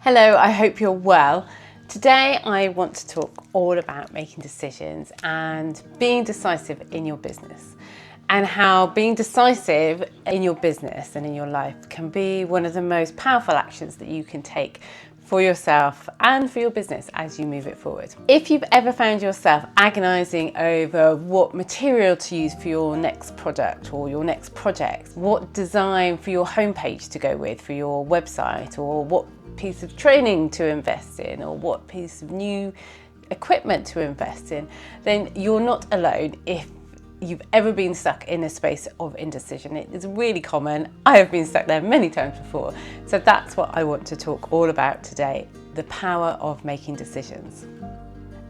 Hello, I hope you're well. Today I want to talk all about making decisions and being decisive in your business, and how being decisive in your business and in your life can be one of the most powerful actions that you can take for yourself and for your business as you move it forward. If you've ever found yourself agonizing over what material to use for your next product or your next project, what design for your homepage to go with for your website, or what piece of training to invest in, or what piece of new equipment to invest in, then you're not alone if you've ever been stuck in a space of indecision. It is really common. I have been stuck there many times before. So that's what I want to talk all about today, the power of making decisions.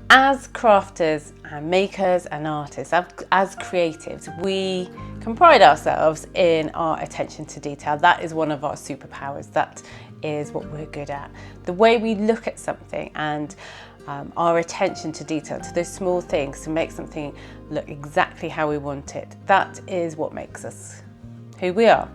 As crafters and makers and artists, as creatives, we can pride ourselves in our attention to detail. That is one of our superpowers. That is what we're good at. The way we look at something and our attention to detail, to those small things, to make something look exactly how we want it, that is what makes us who we are.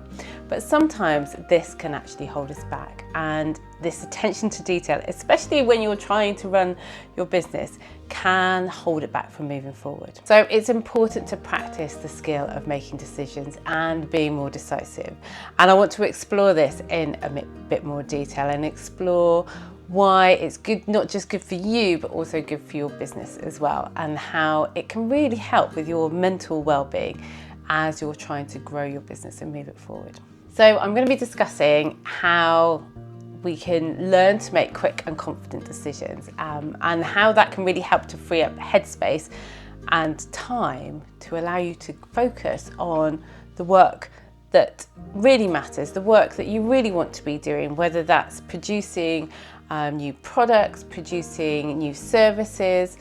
But sometimes this can actually hold us back, and this attention to detail, especially when you're trying to run your business, can hold it back from moving forward. So it's important to practice the skill of making decisions and being more decisive. And I want to explore this in a bit more detail and explore why it's good, not just good for you, but also good for your business as well, and how it can really help with your mental well-being as you're trying to grow your business and move it forward. So I'm going to be discussing how we can learn to make quick and confident decisions, and how that can really help to free up headspace and time to allow you to focus on the work that really matters, the work that you really want to be doing, whether that's producing new products, producing new services,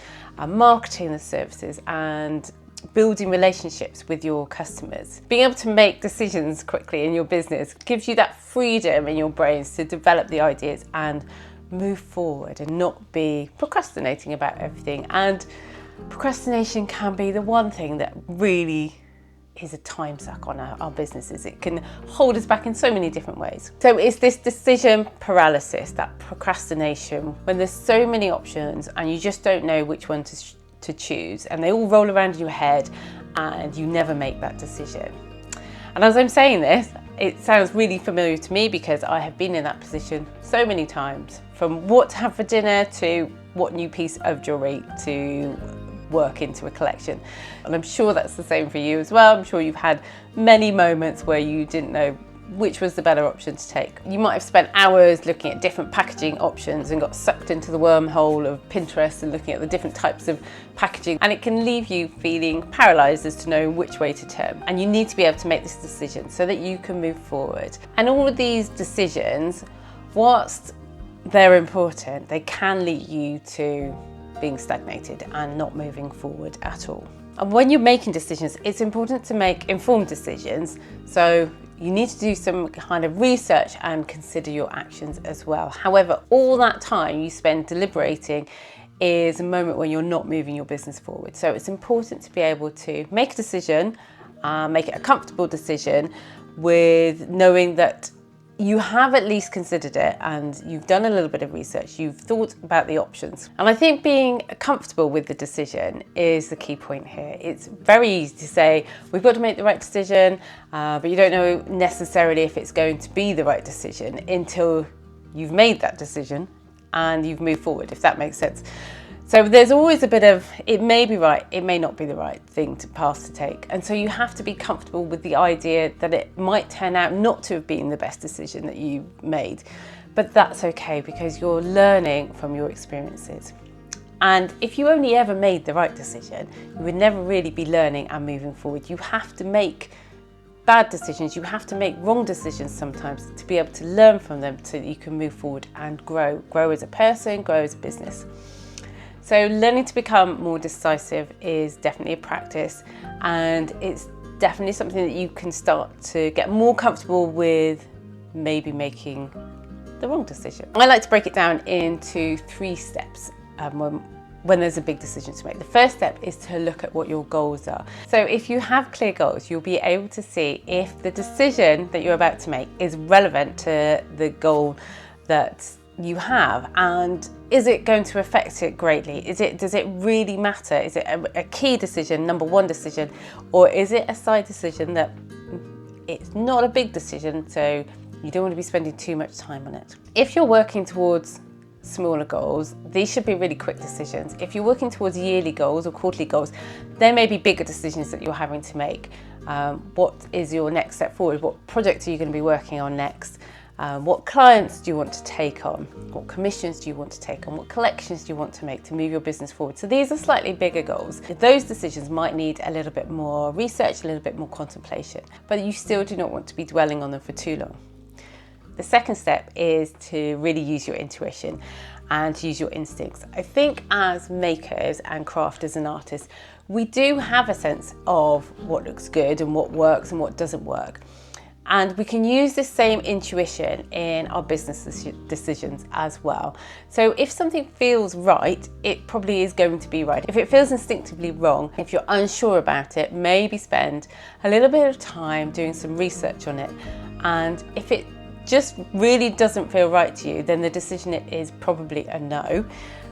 marketing the services, and building relationships with your customers. Being able to make decisions quickly in your business gives you that freedom in your brains to develop the ideas and move forward and not be procrastinating about everything. And procrastination can be the one thing that really is a time suck on our businesses. It can hold us back in so many different ways. So it's this decision paralysis, that procrastination, when there's so many options and you just don't know which one to choose, and they all roll around in your head and you never make that decision. And as I'm saying this, it sounds really familiar to me because I have been in that position so many times, from what to have for dinner to what new piece of jewellery to work into a collection. And I'm sure that's the same for you as well. I'm sure you've had many moments where you didn't know which was the better option to take. You might have spent hours looking at different packaging options and got sucked into the wormhole of Pinterest and looking at the different types of packaging, and it can leave you feeling paralysed as to know which way to turn. And you need to be able to make this decision so that you can move forward. And all of these decisions, whilst they're important, they can lead you to being stagnated and not moving forward at all. And when you're making decisions, it's important to make informed decisions. So you need to do some kind of research and consider your actions as well. However, all that time you spend deliberating is a moment when you're not moving your business forward. So it's important to be able to make a decision, make it a comfortable decision, with knowing that you have at least considered it and you've done a little bit of research, you've thought about the options. And I think being comfortable with the decision is the key point here. It's very easy to say, we've got to make the right decision, but you don't know necessarily if it's going to be the right decision until you've made that decision and you've moved forward, if that makes sense. So there's always a bit of, it may be right, it may not be the right path to take. And so you have to be comfortable with the idea that it might turn out not to have been the best decision that you made. But that's okay, because you're learning from your experiences. And if you only ever made the right decision, you would never really be learning and moving forward. You have to make bad decisions, you have to make wrong decisions sometimes to be able to learn from them so that you can move forward and grow as a person, grow as a business. So learning to become more decisive is definitely a practice, and it's definitely something that you can start to get more comfortable with, maybe making the wrong decision. I like to break it down into 3 steps when there's a big decision to make. The first step is to look at what your goals are. So if you have clear goals, you'll be able to see if the decision that you're about to make is relevant to the goal that you have, and is it going to affect it greatly? Does it really matter? Is it a key decision, number one decision, or is it a side decision that it's not a big decision, so you don't want to be spending too much time on it? If you're working towards smaller goals, these should be really quick decisions. If you're working towards yearly goals or quarterly goals, there may be bigger decisions that you're having to make. What is your next step forward? What project are you going to be working on next? What clients do you want to take on? What commissions do you want to take on? What collections do you want to make to move your business forward? So these are slightly bigger goals. Those decisions might need a little bit more research, a little bit more contemplation, but you still do not want to be dwelling on them for too long. The second step is to really use your intuition and to use your instincts. I think as makers and crafters and artists, we do have a sense of what looks good and what works and what doesn't work. And we can use this same intuition in our business decisions as well. So if something feels right, it probably is going to be right. If it feels instinctively wrong, if you're unsure about it, maybe spend a little bit of time doing some research on it. And if it just really doesn't feel right to you, then the decision is probably a no.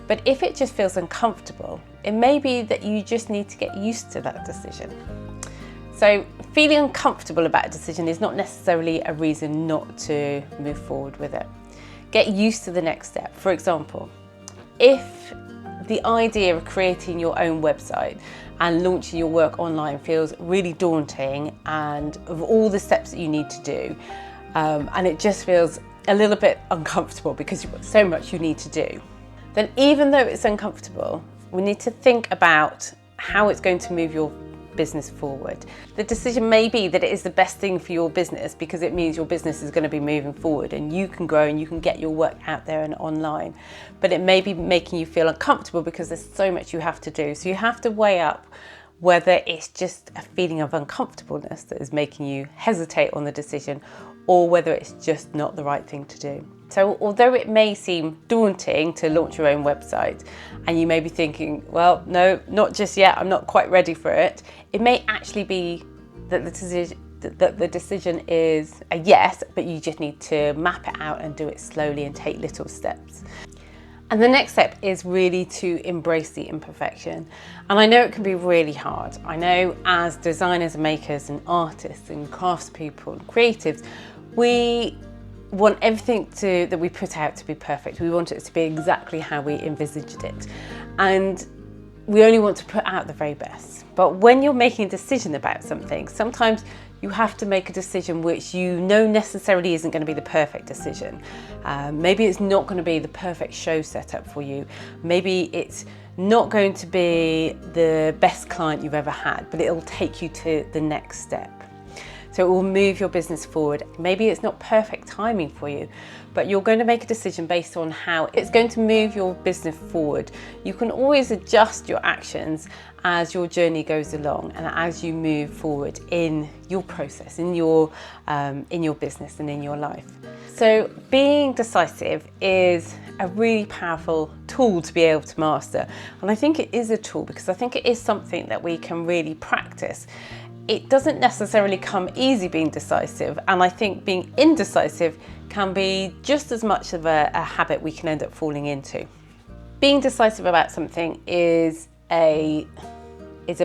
But if it just feels uncomfortable, it may be that you just need to get used to that decision. So feeling uncomfortable about a decision is not necessarily a reason not to move forward with it. Get used to the next step. For example, if the idea of creating your own website and launching your work online feels really daunting, and of all the steps that you need to do, and it just feels a little bit uncomfortable because you've got so much you need to do, then even though it's uncomfortable, we need to think about how it's going to move your business forward. The decision may be that it is the best thing for your business because it means your business is going to be moving forward and you can grow and you can get your work out there and online. But it may be making you feel uncomfortable because there's so much you have to do. So you have to weigh up whether it's just a feeling of uncomfortableness that is making you hesitate on the decision, or whether it's just not the right thing to do. So although it may seem daunting to launch your own website, and you may be thinking, well, no, not just yet, I'm not quite ready for it, it may actually be that the decision is a yes, but you just need to map it out and do it slowly and take little steps. And the next step is really to embrace the imperfection. And I know it can be really hard. I know as designers and makers and artists and craftspeople and creatives, we want everything that we put out to be perfect. We want it to be exactly how we envisaged it. And we only want to put out the very best. But when you're making a decision about something, sometimes you have to make a decision which you know necessarily isn't going to be the perfect decision. Maybe it's not going to be the perfect show setup for you. Maybe it's not going to be the best client you've ever had, but it'll take you to the next step. So it will move your business forward. Maybe it's not perfect timing for you, but you're going to make a decision based on how it's going to move your business forward. You can always adjust your actions as your journey goes along and as you move forward in your process, in your business and in your life. So being decisive is a really powerful tool to be able to master. And I think it is a tool because I think it is something that we can really practice. It doesn't necessarily come easy being decisive, and I think being indecisive can be just as much of a habit we can end up falling into. Being decisive about something is a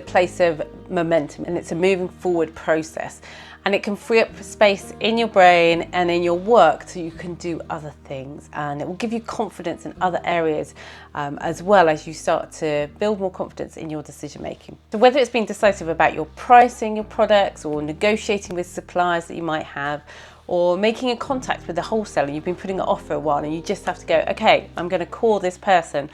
place of momentum, and it's a moving forward process, and it can free up space in your brain and in your work so you can do other things, and it will give you confidence in other areas as well as you start to build more confidence in your decision making. So whether it's being decisive about your pricing your products, or negotiating with suppliers that you might have, or making a contact with the wholesaler, you've been putting it off for a while and you just have to go, okay, I'm going to call this person.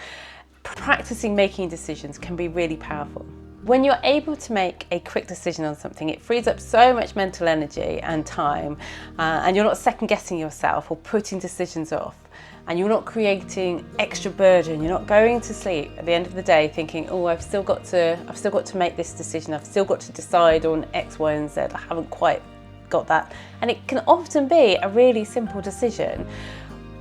Practicing making decisions can be really powerful. When you're able to make a quick decision on something, it frees up so much mental energy and time, and you're not second guessing yourself or putting decisions off, and you're not creating extra burden. You're not going to sleep at the end of the day thinking, oh, I've still got to make this decision. I've still got to decide on X, Y, and Z. I haven't quite got that. And it can often be a really simple decision,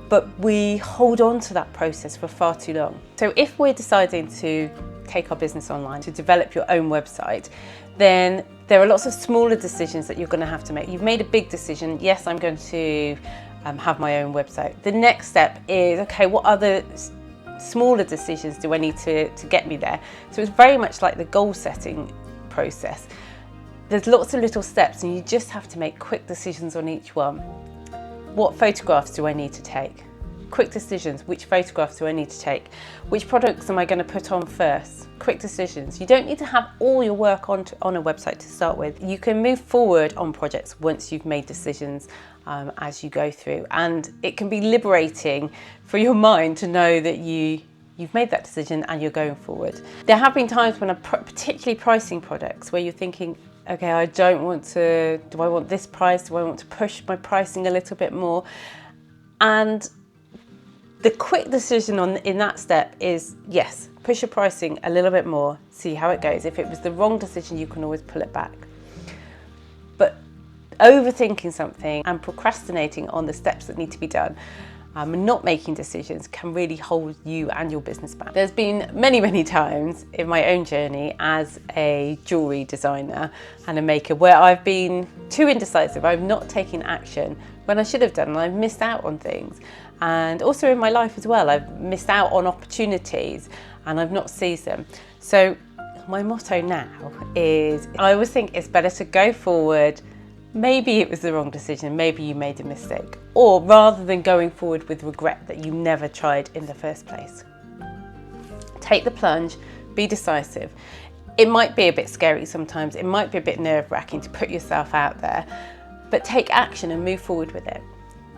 but we hold on to that process for far too long. So if we're deciding to take our business online, to develop your own website, then there are lots of smaller decisions that you're going to have to make. You've made a big decision. Yes, I'm going to have my own website. The next step is, okay, what other smaller decisions do I need to get me there? So it's very much like the goal setting process. There's lots of little steps and you just have to make quick decisions on each one. What photographs do I need to take? Quick decisions. Which photographs do I need to take? Which products am I going to put on first? Quick decisions. You don't need to have all your work on a website to start with. You can move forward on projects once you've made decisions as you go through, and it can be liberating for your mind to know that you've made that decision and you're going forward. There have been times when I'm particularly pricing products where you're thinking, okay, do I want this price? Do I want to push my pricing a little bit more? And the quick decision in that step is, yes, push your pricing a little bit more, see how it goes. If it was the wrong decision, you can always pull it back. But overthinking something and procrastinating on the steps that need to be done and not making decisions can really hold you and your business back. There's been many, many times in my own journey as a jewellery designer and a maker where I've been too indecisive. I've not taken action when I should have done, and I've missed out on things. And also in my life as well, I've missed out on opportunities and I've not seized them. So my motto now is, I always think it's better to go forward. Maybe it was the wrong decision, maybe you made a mistake, or rather than going forward with regret that you never tried in the first place. Take the plunge, be decisive. It might be a bit scary sometimes, it might be a bit nerve-wracking to put yourself out there, but take action and move forward with it.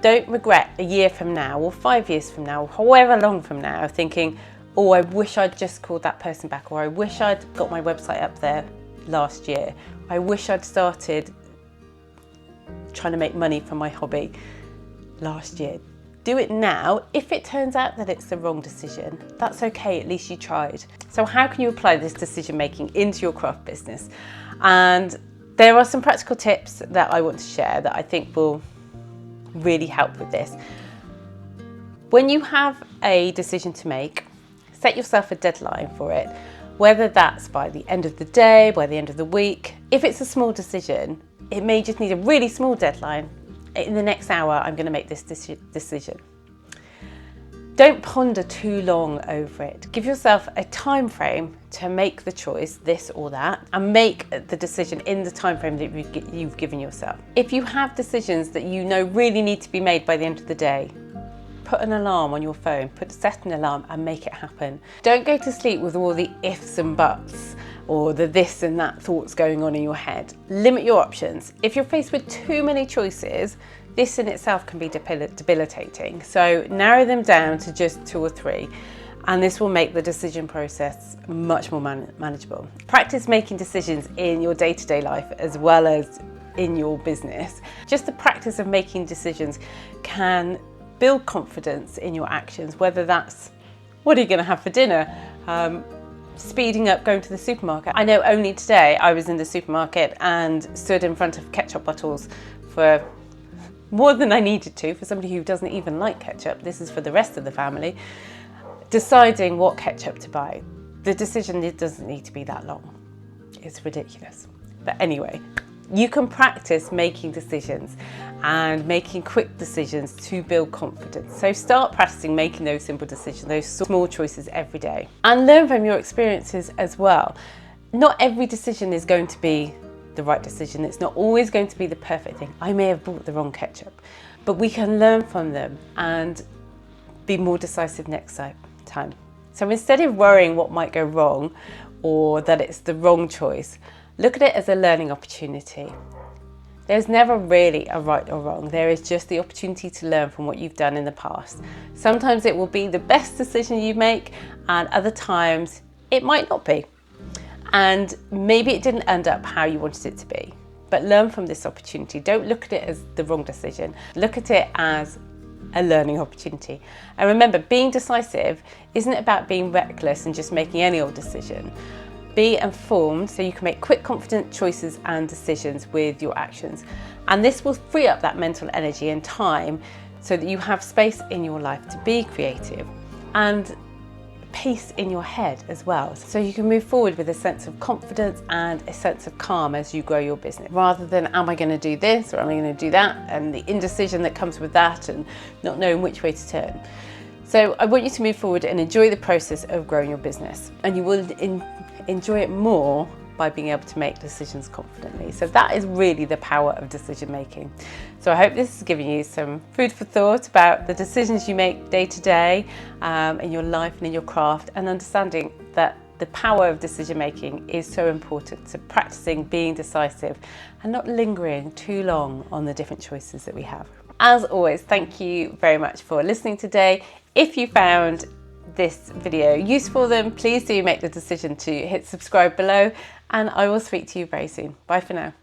Don't regret a year from now or 5 years from now, or however long from now, thinking, oh, I wish I'd just called that person back, or I wish I'd got my website up there last year. I wish I'd started trying to make money from my hobby last year. Do it now. If it turns out that it's the wrong decision, that's okay, at least you tried. So how can you apply this decision making into your craft business? And there are some practical tips that I want to share that I think will really help with this. When you have a decision to make, set yourself a deadline for it, whether that's by the end of the day, by the end of the week. If it's a small decision, it may just need a really small deadline. In the next hour, I'm going to make this decision. Don't ponder too long over it. Give yourself a time frame to make the choice, this or that, and make the decision in the time frame that you've given yourself. If you have decisions that you know really need to be made by the end of the day, put an alarm on your phone, set an alarm and make it happen. Don't go to sleep with all the ifs and buts or the this and that thoughts going on in your head. Limit your options. If you're faced with too many choices, this in itself can be debilitating. So narrow them down to just 2 or 3, and this will make the decision process much more manageable. Practice making decisions in your day-to-day life as well as in your business. Just the practice of making decisions can build confidence in your actions, whether that's what are you going to have for dinner, speeding up going to the supermarket. I know only today I was in the supermarket and stood in front of ketchup bottles for more than I needed to, for somebody who doesn't even like ketchup. This is for the rest of the family, deciding what ketchup to buy. The decision, it doesn't need to be that long. It's ridiculous. But anyway, you can practice making decisions and making quick decisions to build confidence. So start practicing making those simple decisions, those small choices every day. And learn from your experiences as well. Not every decision is going to be the right decision. It's not always going to be the perfect thing. I may have bought the wrong ketchup, but we can learn from them and be more decisive next time. So instead of worrying what might go wrong or that it's the wrong choice, look at it as a learning opportunity. There's never really a right or wrong. There is just the opportunity to learn from what you've done in the past. Sometimes it will be the best decision you make, and other times it might not be. And maybe it didn't end up how you wanted it to be. But learn from this opportunity. Don't look at it as the wrong decision. Look at it as a learning opportunity. And remember, being decisive isn't about being reckless and just making any old decision. Be informed so you can make quick, confident choices and decisions with your actions. And this will free up that mental energy and time so that you have space in your life to be creative and peace in your head as well. So you can move forward with a sense of confidence and a sense of calm as you grow your business, rather than am I going to do this or am I going to do that, and the indecision that comes with that and not knowing which way to turn. So I want you to move forward and enjoy the process of growing your business, and you will enjoy it more by being able to make decisions confidently. So that is really the power of decision making. So I hope this has given you some food for thought about the decisions you make day to day in your life and in your craft, and understanding that the power of decision making is so important to practicing being decisive and not lingering too long on the different choices that we have. As always, thank you very much for listening today. If you found this video useful, then please do make the decision to hit subscribe below, and I will speak to you very soon. Bye for now.